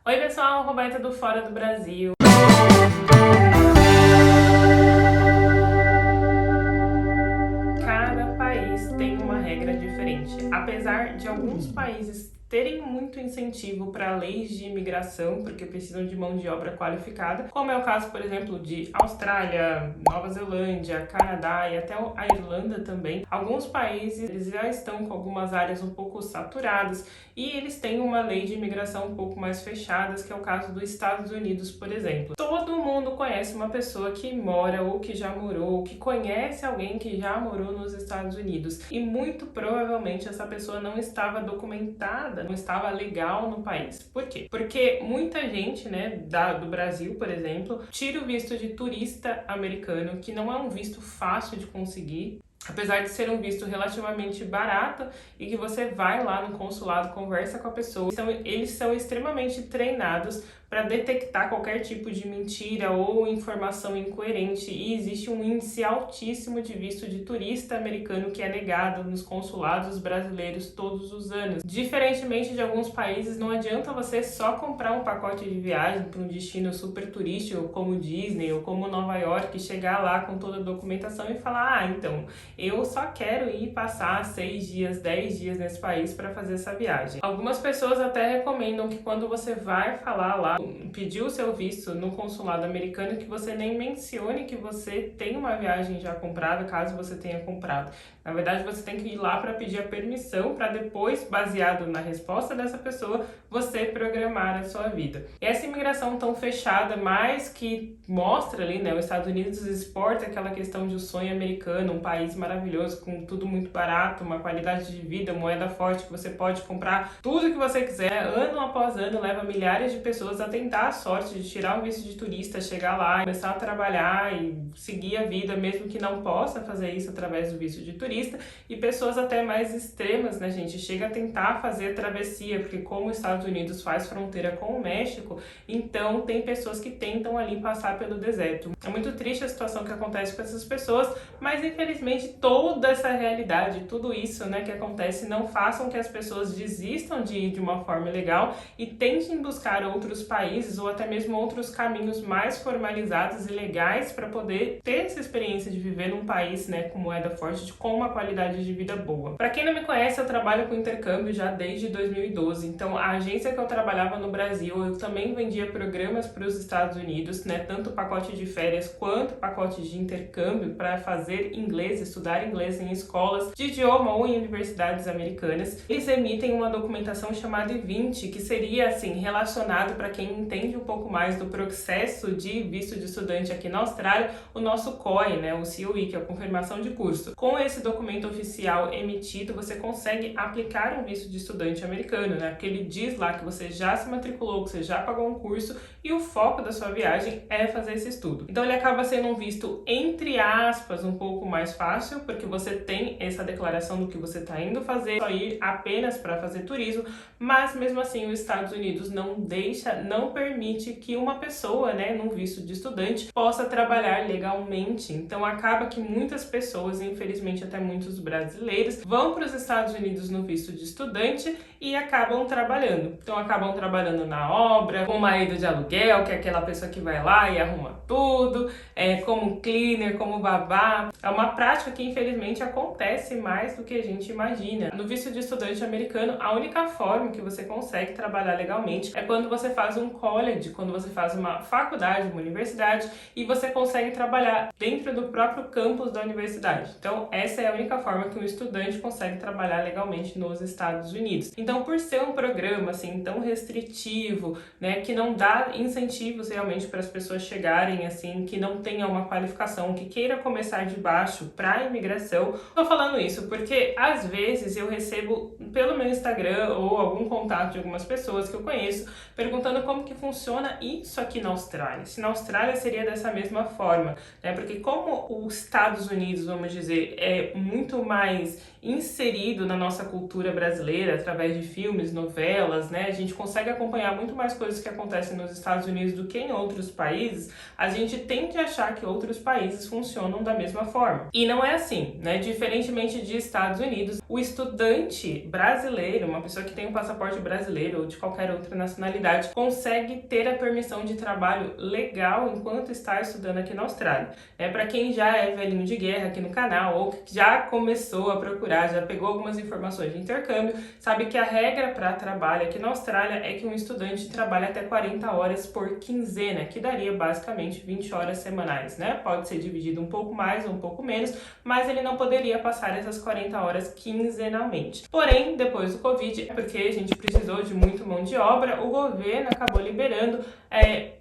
Oi pessoal, Roberta do Fora do Brasil. Cada país tem uma regra diferente. Apesar de alguns países terem muito incentivo para leis de imigração, porque precisam de mão de obra qualificada, como é o caso, por exemplo, de Austrália, Nova Zelândia, Canadá e até a Irlanda também. Alguns países eles já estão com algumas áreas um pouco saturadas e eles têm uma lei de imigração um pouco mais fechadas, que é o caso dos Estados Unidos, por exemplo. Todo mundo conhece uma pessoa que mora ou que já morou, ou que conhece alguém que já morou nos Estados Unidos e muito provavelmente essa pessoa não estava documentada, não estava legal no país. Por quê? Porque muita gente, do Brasil, por exemplo, tira o visto de turista americano, que não é um visto fácil de conseguir. Apesar de ser um visto relativamente barato e que você vai lá no consulado, conversa com a pessoa, eles são extremamente treinados para detectar qualquer tipo de mentira ou informação incoerente, e existe um índice altíssimo de visto de turista americano que é negado nos consulados brasileiros todos os anos. Diferentemente de alguns países, não adianta você só comprar um pacote de viagem para um destino super turístico como Disney ou como Nova York, chegar lá com toda a documentação e falar: então, eu só quero ir passar 6 dias, 10 dias nesse país para fazer essa viagem. Algumas pessoas até recomendam que quando você vai falar lá, pedir o seu visto no consulado americano, que você nem mencione que você tem uma viagem já comprada, caso você tenha comprado. Na verdade, você tem que ir lá para pedir a permissão, para depois, baseado na resposta dessa pessoa, você programar a sua vida. E essa imigração tão fechada, mas que mostra ali, os Estados Unidos exporta aquela questão de o sonho americano, um país maravilhoso, com tudo muito barato, uma qualidade de vida, moeda forte, que você pode comprar tudo que você quiser. Ano após ano, leva milhares de pessoas a tentar a sorte de tirar o visto de turista, chegar lá, começar a trabalhar e seguir a vida, mesmo que não possa fazer isso através do visto de turista. E pessoas até mais extremas, gente, chega a tentar fazer a travessia, porque como os Estados Unidos faz fronteira com o México, então tem pessoas que tentam ali passar pelo deserto. É muito triste a situação que acontece com essas pessoas, mas infelizmente toda essa realidade, tudo isso, que acontece, não façam que as pessoas desistam de ir de uma forma legal e tentem buscar outros países ou até mesmo outros caminhos mais formalizados e legais para poder ter essa experiência de viver num país, com moeda forte, com uma qualidade de vida boa. Para quem não me conhece, eu trabalho com intercâmbio já desde 2012, então a agência que eu trabalhava no Brasil, eu também vendia programas para os Estados Unidos, tanto pacote de férias quanto pacote de intercâmbio para fazer inglês, estudar inglês em escolas de idioma ou em universidades americanas. Eles emitem uma documentação chamada I-20, que seria assim relacionado, para quem entende um pouco mais do processo de visto de estudante aqui na Austrália, o nosso COI, o COE, que é a confirmação de curso. Com esse documento oficial emitido, você consegue aplicar um visto de estudante americano, porque ele diz lá que você já se matriculou, que você já pagou um curso e o foco da sua viagem é fazer esse estudo. Então ele acaba sendo um visto, entre aspas, um pouco mais fácil, porque você tem essa declaração do que você está indo fazer, só ir apenas para fazer turismo, mas mesmo assim os Estados Unidos não permite que uma pessoa, num visto de estudante, possa trabalhar legalmente. Então acaba que muitas pessoas, infelizmente até muitos brasileiros, vão para os Estados Unidos no visto de estudante e acabam trabalhando. Então acabam trabalhando na obra, com marido de aluguel, que é aquela pessoa que vai lá e arruma tudo, como cleaner, como babá. É uma prática que infelizmente acontece mais do que a gente imagina. No visto de estudante americano, a única forma que você consegue trabalhar legalmente é quando você faz um college, quando você faz uma faculdade, uma universidade, e você consegue trabalhar dentro do próprio campus da universidade. Então essa é a única forma que um estudante consegue trabalhar legalmente nos Estados Unidos. Então, por ser um programa assim tão restritivo, que não dá incentivos realmente para as pessoas chegarem assim, que não tenha uma qualificação, que queira começar de baixo para a imigração. Tô falando isso porque às vezes eu recebo pelo meu Instagram ou algum contato de algumas pessoas que eu conheço perguntando como que funciona isso aqui na Austrália. Se na Austrália seria dessa mesma forma, porque como os Estados Unidos, vamos dizer, é muito mais inserido na nossa cultura brasileira através de filmes, novelas, a gente consegue acompanhar muito mais coisas que acontecem nos Estados Unidos do que em outros países, a gente tende a achar que outros países funcionam da mesma forma. E não é assim, Diferentemente de Estados Unidos, o estudante brasileiro, uma pessoa que tem um passaporte brasileiro ou de qualquer outra nacionalidade, consegue ter a permissão de trabalho legal enquanto está estudando aqui na Austrália. Para quem já é velhinho de guerra aqui no canal ou que já começou a procurar, já pegou algumas informações de intercâmbio, sabe que a regra para trabalho aqui na Austrália é que um estudante trabalha até 40 horas por quinzena, que daria basicamente 20 horas semanais, né? Pode ser dividido um pouco mais ou um pouco menos, mas ele não poderia passar essas 40 horas quinzenalmente. Porém, depois do Covid, porque a gente precisou de muito mão de obra, o governo acabou liberando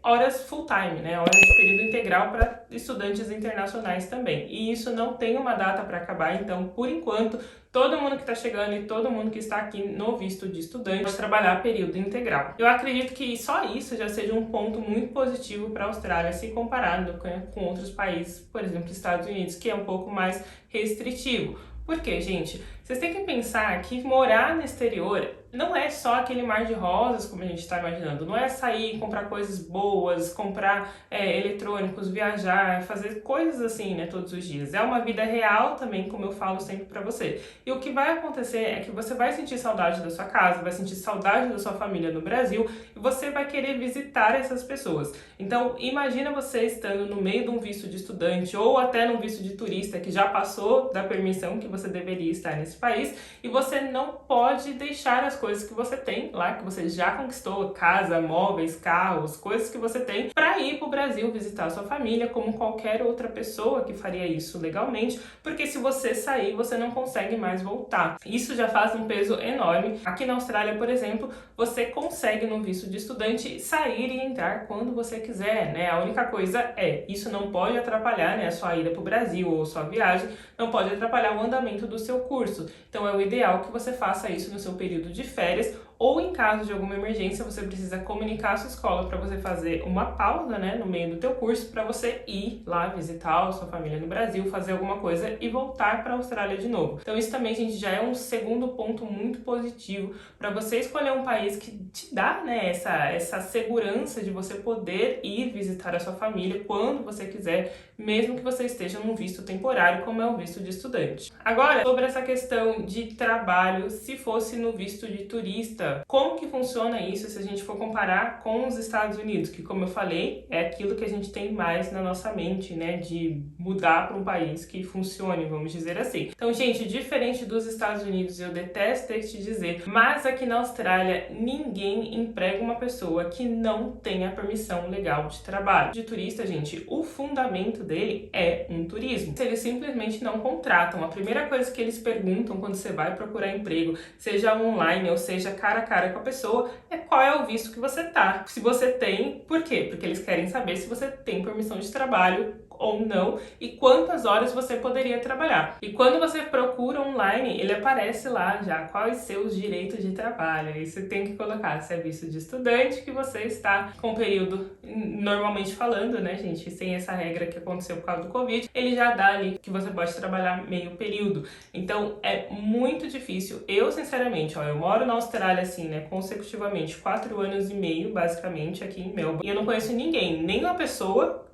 horas full-time, né? Horas de período integral para estudantes internacionais também. E isso não tem uma data para acabar, então, por enquanto, todo mundo que está chegando e todo mundo que está aqui no visto de estudante pode trabalhar período integral. Eu acredito que só isso já seja um ponto muito positivo para a Austrália, se comparado com outros países, por exemplo, Estados Unidos, que é um pouco mais restritivo. Por quê, gente? Vocês têm que pensar que morar no exterior não é só aquele mar de rosas, como a gente está imaginando. Não é sair, comprar coisas boas, comprar eletrônicos, viajar, fazer coisas assim, né, todos os dias. É uma vida real também, como eu falo sempre para você. E o que vai acontecer é que você vai sentir saudade da sua casa, vai sentir saudade da sua família no Brasil e você vai querer visitar essas pessoas. Então, imagina você estando no meio de um visto de estudante ou até num visto de turista que já passou da permissão que você deveria estar nesse país e você não pode deixar as coisas que você tem lá, que você já conquistou, casa, móveis, carros, coisas que você tem, para ir para o Brasil visitar a sua família, como qualquer outra pessoa que faria isso legalmente, porque se você sair, você não consegue mais voltar. Isso já faz um peso enorme. Aqui na Austrália, por exemplo, você consegue no visto de estudante sair e entrar quando você quiser, né? A única coisa isso não pode atrapalhar, né, a sua ida para o Brasil ou sua viagem, não pode atrapalhar o andamento do seu curso. Então é o ideal que você faça isso no seu período de férias ou em caso de alguma emergência, você precisa comunicar a sua escola para você fazer uma pausa, né, no meio do teu curso para você ir lá visitar a sua família no Brasil, fazer alguma coisa e voltar para a Austrália de novo. Então isso também, gente, já é um segundo ponto muito positivo para você escolher um país que te dá, né, essa segurança de você poder ir visitar a sua família quando você quiser, mesmo que você esteja num visto temporário, como é o visto de estudante. Agora, sobre essa questão de trabalho, se fosse no visto de turista, como que funciona isso se a gente for comparar com os Estados Unidos, que, como eu falei, é aquilo que a gente tem mais na nossa mente, né, de mudar para um país que funcione, vamos dizer assim. Então, gente, diferente dos Estados Unidos, eu detesto ter que te dizer, mas aqui na Austrália, ninguém emprega uma pessoa que não tenha permissão legal de trabalho. De turista, gente, o fundamento dele é um turismo. Eles simplesmente não contratam. A primeira coisa que eles perguntam quando você vai procurar emprego, seja online ou seja cara a cara com a pessoa, é qual é o visto que você tá. Se você tem, por quê? Porque eles querem saber se você tem permissão de trabalho ou não e quantas horas você poderia trabalhar. E quando você procura online, ele aparece lá já quais seus direitos de trabalho. Aí você tem que colocar se é visto de estudante, que você está com período, normalmente falando, né, gente, sem essa regra que aconteceu por causa do Covid, ele já dá ali que você pode trabalhar meio período. Então é muito difícil. Eu, sinceramente, eu moro na Austrália assim, né, consecutivamente 4 anos e meio, basicamente, aqui em Melbourne, e eu não conheço ninguém, nem uma pessoa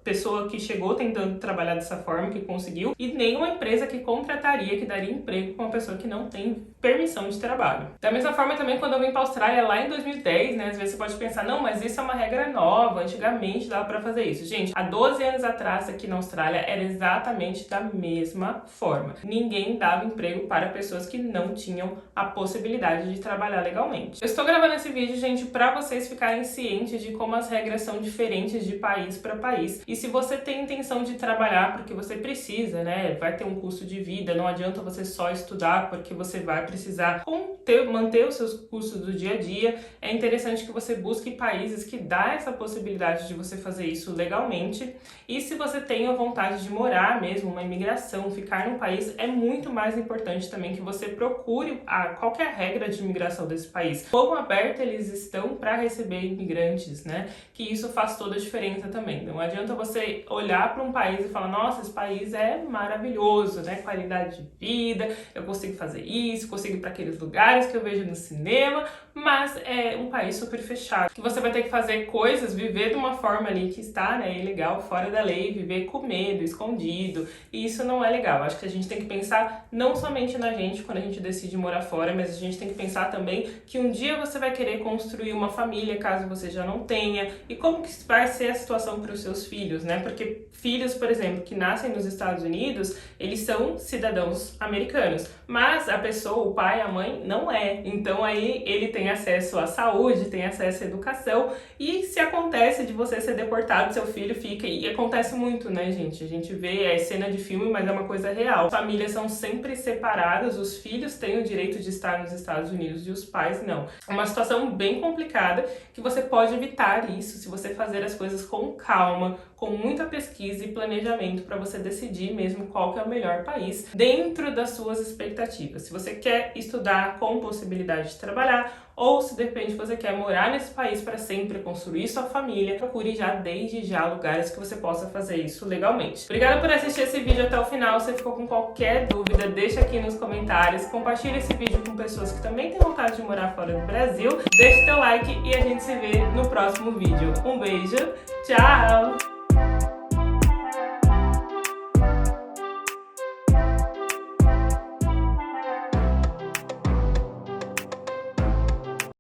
que chegou tentando trabalhar dessa forma, que conseguiu, e nenhuma empresa que contrataria, que daria emprego para uma pessoa que não tem permissão de trabalho. Da mesma forma também, quando eu vim para a Austrália lá em 2010, né, às vezes você pode pensar, não, mas isso é uma regra nova, antigamente dava para fazer isso. Gente, há 12 anos atrás aqui na Austrália era exatamente da mesma forma. Ninguém dava emprego para pessoas que não tinham a possibilidade de trabalhar legalmente. Eu estou gravando esse vídeo, gente, para vocês ficarem cientes de como as regras são diferentes de país para país. E se você tem intenção de trabalhar porque você precisa, né, vai ter um custo de vida, não adianta você só estudar porque você vai precisar manter os seus custos do dia a dia, é interessante que você busque países que dá essa possibilidade de você fazer isso legalmente. E se você tem a vontade de morar mesmo, uma imigração, ficar num país, é muito mais importante também que você procure qualquer regra de imigração desse país. Quão aberto eles estão para receber imigrantes, né? Que isso faz toda a diferença também. Não adianta você olhar para um país e falar, nossa, esse país é maravilhoso, né? Qualidade de vida, eu consigo fazer isso, consigo ir para aqueles lugares que eu vejo no cinema, mas é um país super fechado, que você vai ter que fazer coisas, viver de uma forma ali que está, né, ilegal, fora da lei, viver com medo, escondido, e isso não é legal. Acho que a gente tem que pensar não somente na gente quando a gente decide morar fora, mas a gente tem que pensar também que um dia você vai querer construir uma família, caso você já não tenha, e como que vai ser a situação para os seus filhos, né? Porque filhos, por exemplo, que nascem nos Estados Unidos, eles são cidadãos americanos, mas a pessoa, o pai, a mãe, não é. Então aí ele tem acesso à saúde, tem acesso à educação, e se acontece de você ser deportado, seu filho fica, e acontece muito, né, gente? A gente vê, é cena de filme, mas é uma coisa real. Famílias são sempre separadas, os filhos têm o direito de estar nos Estados Unidos e os pais não. É uma situação bem complicada que você pode evitar isso se você fazer as coisas com calma, com muita pesquisa e planejamento para você decidir mesmo qual que é o melhor país dentro das suas expectativas. Se você quer estudar com possibilidade de trabalhar, ou se de repente você quer morar nesse país para sempre, construir sua família, procure já desde já lugares que você possa fazer isso legalmente. Obrigada por assistir esse vídeo até o final. Se ficou com qualquer dúvida, deixa aqui nos comentários. Compartilha esse vídeo com pessoas que também têm vontade de morar fora do Brasil. Deixa seu like e a gente se vê no próximo vídeo. Um beijo, tchau!